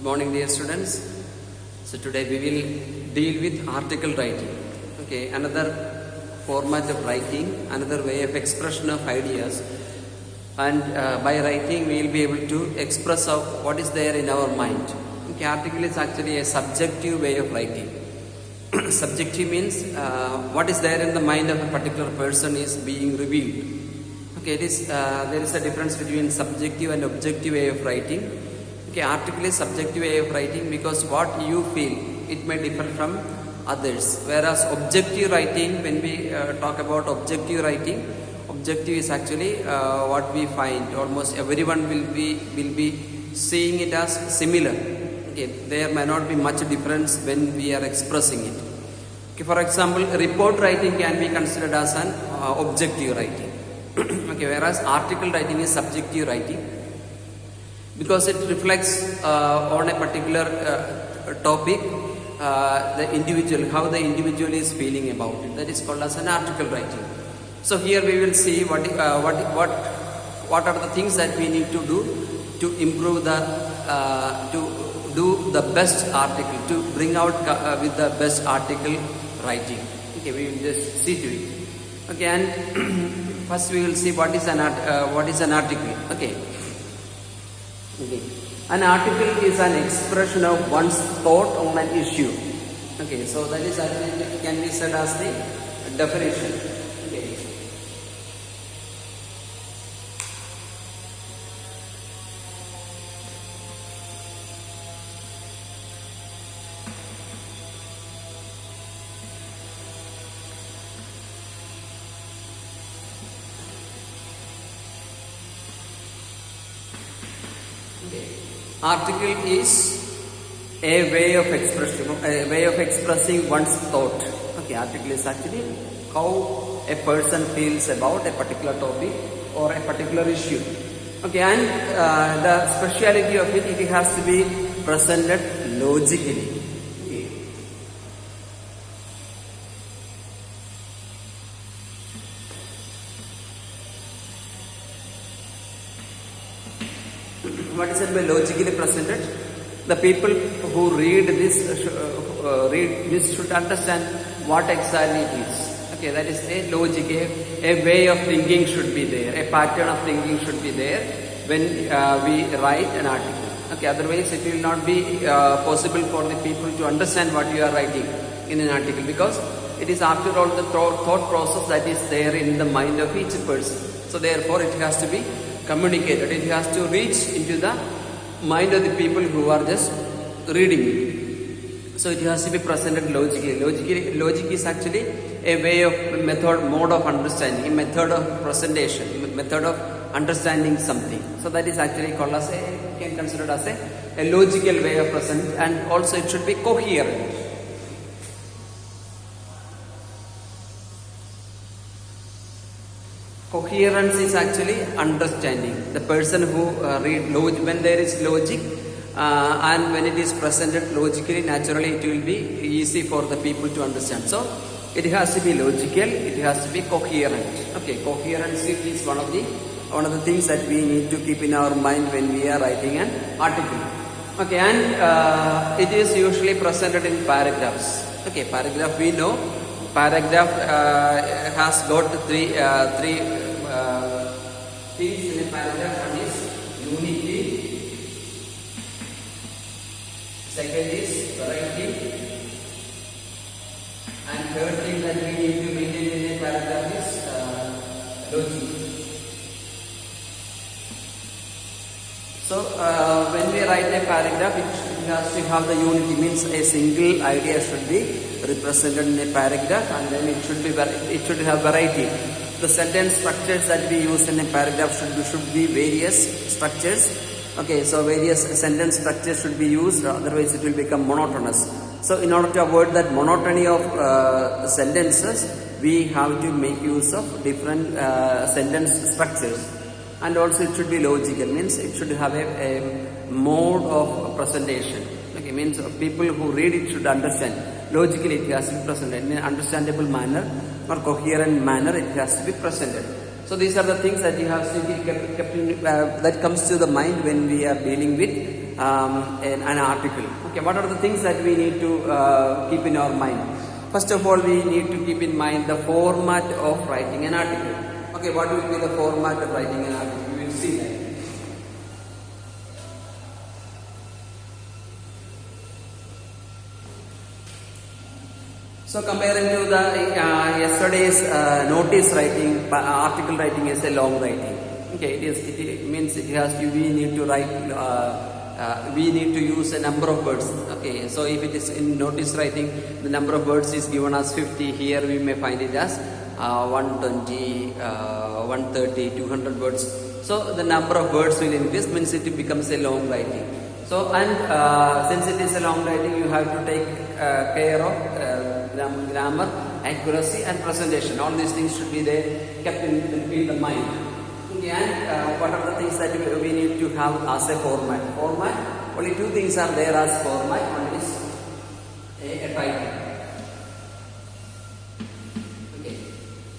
Good morning, dear students. So today we will deal with article writing. Okay, another format of writing, another way of expression of ideas. And by writing we will be able to express what is there in our mind. Okay, article is actually a subjective way of writing. Subjective means what is there in the mind of a particular person is being revealed. Okay, there is a difference between subjective and objective way of writing. Okay, article is subjective way of writing because what you feel, it may differ from others. Whereas objective writing, when we talk about objective writing, objective is actually what we find. Almost everyone will be seeing it as similar. Okay, there may not be much difference when we are expressing it. Okay, for example, report writing can be considered as an objective writing. Okay, whereas article writing is subjective writing, because it reflects on a particular topic, the individual, how the individual is feeling about it. That is called as an article writing. So here we will see what are the things that we need to do to improve to do the best article, to bring out with the best article writing. Okay, we will just see to it. Okay, and first we will see what is an article. Okay. Okay. An article is an expression of one's thought on an issue. Okay, so that is actually can be said as the definition. Okay. Article is a way of expressing one's thought. Okay, article is actually how a person feels about a particular topic or a particular issue. Okay, and the speciality of it has to be presented logically. Okay. What is it by logically presented? The people who read this should understand what exactly it is. Okay, that is a logic, a way of thinking should be there, a pattern of thinking should be there when we write an article. Okay, otherwise it will not be possible for the people to understand what you are writing in an article, because it is after all the thought process that is there in the mind of each person. So therefore it has to be communicated. It has to reach into the mind of the people who are just reading it. So it has to be presented logically. Logic is actually a way of mode of understanding, a method of presentation, method of understanding something. So that is actually called as can considered as a logical way of present, and also it should be coherent. Coherence is actually understanding. The person who when there is logic and when it is presented logically, naturally it will be easy for the people to understand. So it has to be logical, it has to be coherent. Okay, coherence is one of the things that we need to keep in our mind when we are writing an article. Okay, and it is usually presented in paragraphs. Okay, paragraph we know. Paragraph has got three things in a paragraph. One is unity, second is variety, and third thing that we need to maintain in a paragraph is logic. So when we write a paragraph, it has to have the unity, means a single idea should be represented in a paragraph, and then it should have variety. The sentence structures that we use in a paragraph should be various structures. Okay, so various sentence structures should be used, otherwise it will become monotonous. So in order to avoid that monotony of sentences, we have to make use of different sentence structures. And also it should be logical, means it should have a mode of presentation. Okay, means people who read it should understand. Logically it has to be presented in an understandable manner or coherent manner. It has to be presented. So these are the things that you have to keep kept in, that comes to the mind when we are dealing with an article. Okay, what are the things that we need to keep in our mind? First of all, we need to keep in mind the format of writing an article. Okay, what will be the format of writing an article? We will see that. So comparing to the yesterday's notice writing, article writing is a long writing. Okay, it means it has to, we need to write, we need to use a number of words. Okay, so if it is in notice writing, the number of words is given as 50. Here we may find it as 120, 130, 200 words. So the number of words will increase, means it becomes a long writing. So and since it is a long writing, you have to take care of grammar, accuracy and presentation. All these things should be there, kept in the mind. Okay, and what are the things that we need to have as a format? Format, only two things are there as format. One is a title. Okay,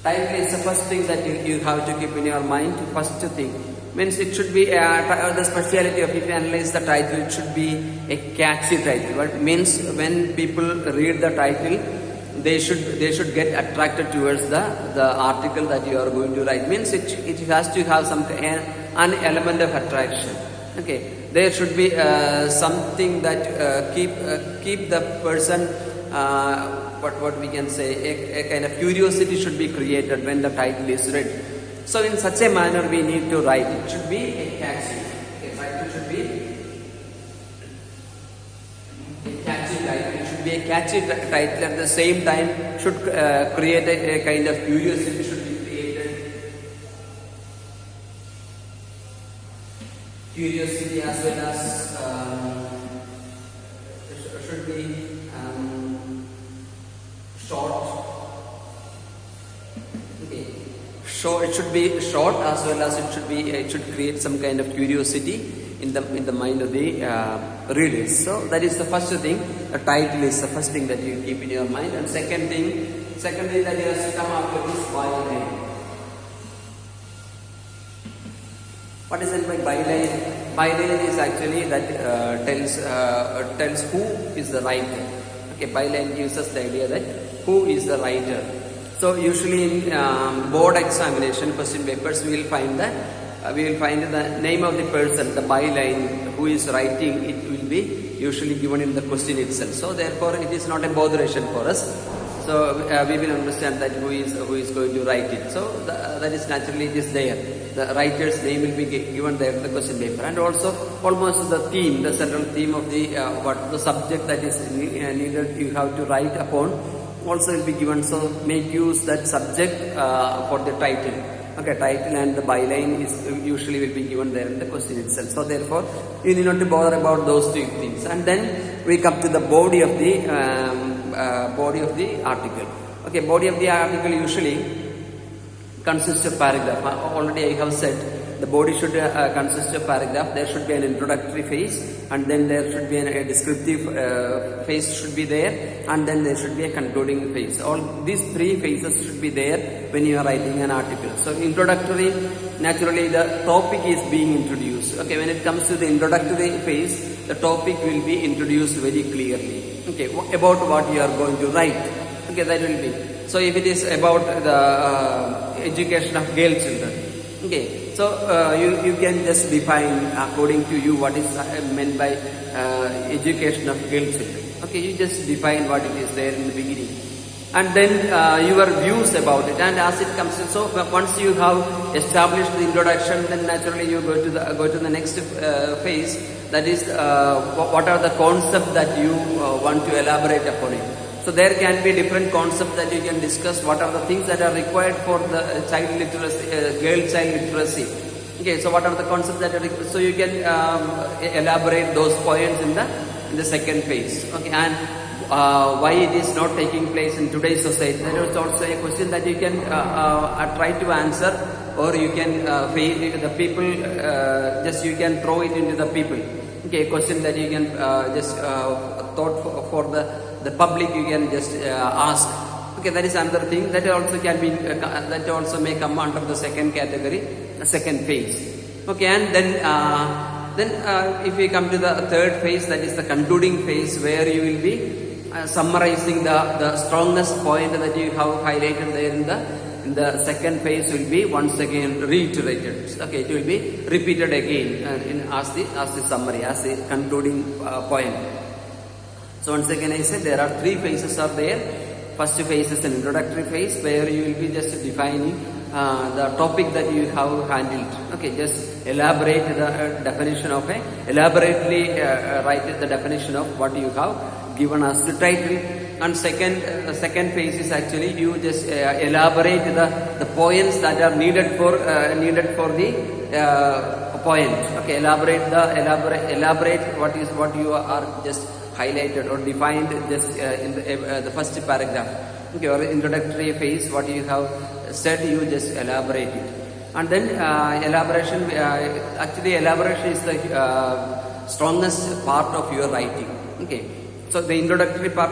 title is the first thing that you have to keep in your mind. First thing means it should be the speciality of, if you analyze the title, it should be a catchy title. What means when people read the title, they should get attracted towards the article that you are going to write. Means it has to have an element of attraction. Okay, there should be something that keep the person, what we can say, a kind of curiosity should be created when the title is read. So in such a manner we need to write. It should be a catchy. Okay, title should be a catchy title. It should be a catchy title. At the same time, should create a kind of curiosity should be created. Curiosity as well as should be short. So it should be short as well as it should create some kind of curiosity in the mind of the readers. So that is the first thing. A title is the first thing that you keep in your mind. And second thing that you have to come after is byline. What is it by byline? Byline is actually that tells who is the writer. Okay, byline gives us the idea that who is the writer. So usually in board examination question papers, we will find the name of the person, the byline who is writing. It will be usually given in the question itself. So therefore, it is not a botheration for us. So we will understand that who is going to write it. So that is naturally it is there. The writer's name will be given there in the question paper, and also almost the theme, the central theme of the subject that is needed you have to write upon also will be given. So make use that subject for the title. Okay, title and the byline is usually will be given there in the question itself. So therefore, you need not to bother about those two things. And then we come to the body of the article. Okay, body of the article usually consists of paragraph. Already I have said the body should consist of paragraph. There should be an introductory phase, and then there should be a descriptive phase should be there, and then there should be a concluding phase. All these three phases should be there when you are writing an article. So introductory, naturally the topic is being introduced. Okay, when it comes to the introductory phase, the topic will be introduced very clearly. Okay, about what you are going to write. Okay, that will be. So if it is about the education of girl children, okay, so you can just define according to you what is meant by education of girl children. Okay, you just define what it is there in the beginning, and then your views about it. And as it comes in, so once you have established the introduction, then naturally you go to the next phase. That is, what are the concepts that you want to elaborate upon it. So there can be different concepts that you can discuss. What are the things that are required for the child literacy, girl child literacy. Okay, so what are the concepts that are required? So you can elaborate those points in the second phase. Okay, and why it is not taking place in today's society. That is also a question that you can try to answer, or you can fail the people. Just you can throw it into the people. Okay, a question that you can just thought for the public, you can just ask. Okay, that is another thing that also can be that also may come under the second category, second phase. Okay, and then if we come to the third phase, that is the concluding phase, where you will be summarizing the strongest point that you have highlighted there in the second phase will be once again reiterated. Okay, it will be repeated again as the summary, as the concluding point. So once again I said there are three phases are there. First phase is an introductory phase, where you will be just defining the topic that you have handled. Okay, just elaborate the definition of elaborately write the definition of what you have given as the title. And second phase is actually you just elaborate the points that are needed for the point. Okay, elaborate what you are just highlighted or defined just in the first paragraph. Okay, or introductory phase, what you have said, you just elaborate it. And then elaboration is the strongest part of your writing. Okay, so the introductory part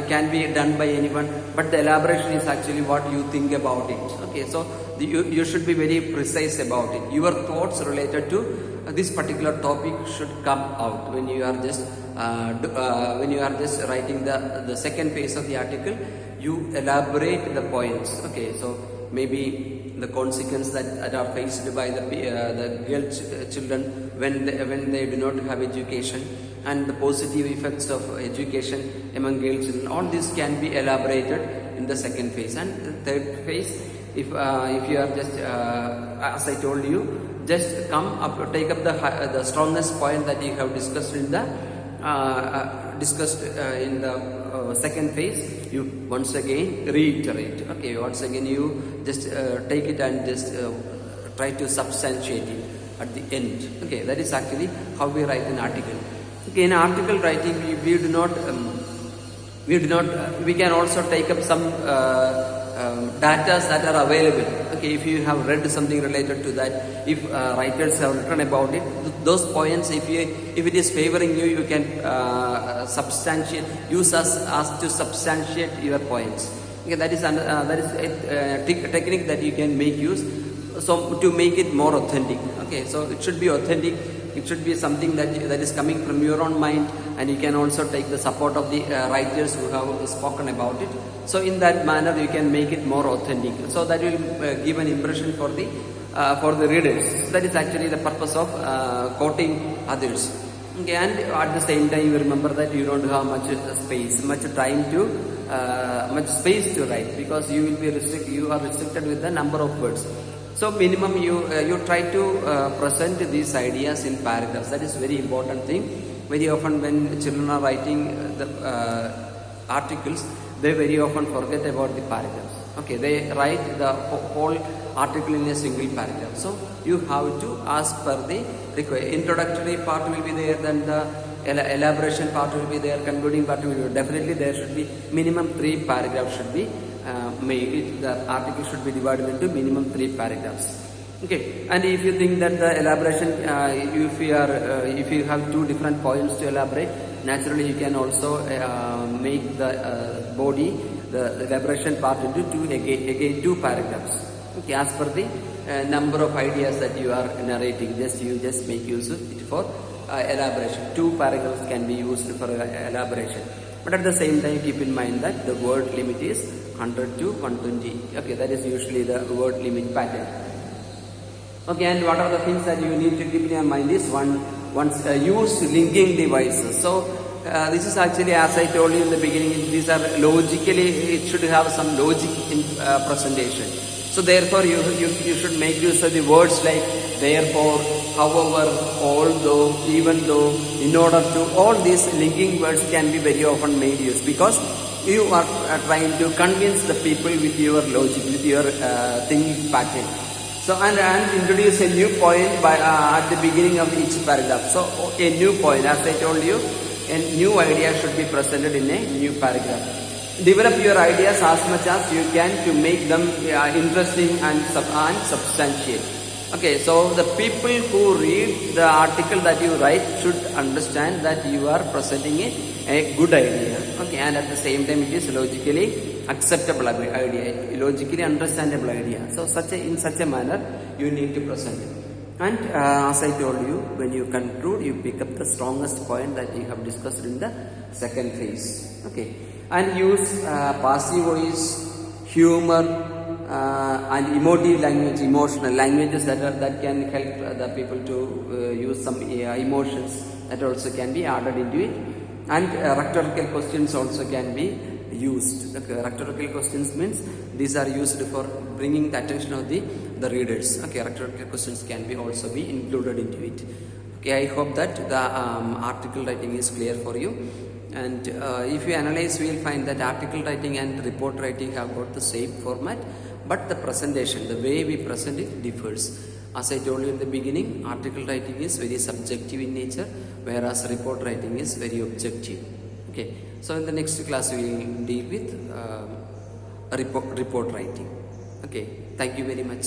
can be done by anyone, but the elaboration is actually what you think about it. Okay, so you should be very precise about it. Your thoughts related to this particular topic should come out when you are just writing the second phase of the article. You elaborate the points. Okay, so maybe the consequence that are faced by the girl children when they do not have education, and the positive effects of education among girl children. All this can be elaborated in the second phase. And the third phase, if you are just as I told you, just take up the strongest point that you have discussed in the second phase. You once again reiterate. Okay, once again you just take it and just try to substantiate it at the end. Okay, that is actually how we write an article. Okay, in article writing, we can also take up some data that are available. Okay, if you have read something related to that, if writers have written about it, those points, if it is favoring you, you can use as to substantiate your points. Okay, that is a technique that you can make use, so to make it more authentic. Okay, so it should be authentic. It should be something that is coming from your own mind, and you can also take the support of the writers who have spoken about it. So in that manner you can make it more authentic. So that will give an impression for the readers. That is actually the purpose of quoting others. Okay, and at the same time you remember that you don't have much space to write, because you are restricted with the number of words. So minimum you try to present these ideas in paragraphs. That is very important thing. Very often when children are writing the articles, they very often forget about the paragraphs. Okay, they write the whole article in a single paragraph. So you have to, as per the required, introductory part will be there, then the elaboration part will be there, concluding part will be there. Definitely there should be minimum 3 paragraphs should be made. The article should be divided into minimum 3 paragraphs. Okay, and if you think that the elaboration, if you have 2 different points to elaborate, naturally you can also make the body, the elaboration part into 2 paragraphs. Okay, as per the number of ideas that you are narrating, you just make use of it for elaboration. 2 paragraphs can be used for elaboration. But at the same time, keep in mind that the word limit is 100 to 120. Okay, that is usually the word limit pattern. Okay, and what are the things that you need to keep in your mind is use linking devices. So this is actually, as I told you in the beginning, these are logically, it should have some logic in presentation. So therefore you should make use of the words like therefore, however, although, even though, in order to. All these linking words can be very often made use, because you are trying to convince the people with your logic, with your thinking pattern. So and introduce a new point at the beginning of each paragraph. So a new point, as I told you, a new idea should be presented in a new paragraph. Develop your ideas as much as you can to make them interesting and substantiate. Okay, so the people who read the article that you write should understand that you are presenting a good idea. Okay, and at the same time it is logically acceptable idea, logically understandable idea. So in such a manner you need to present it. And as I told you, when you conclude, you pick up the strongest point that you have discussed in the second phase. Okay, and use passive voice, humor, and emotive language, emotional languages that can help the people to use some emotions, that also can be added into it. And rhetorical questions also can be used. Okay, rhetorical questions means these are used for bringing the attention of the readers. Okay, rhetorical questions can be also be included into it. Okay, I hope that the article writing is clear for you. And if you analyze, we will find that article writing and report writing have got the same format, but the presentation, the way we present it, differs. As I told you in the beginning, article writing is very subjective in nature, whereas report writing is very objective. Okay, so in the next class we will deal with report writing. Okay, thank you very much.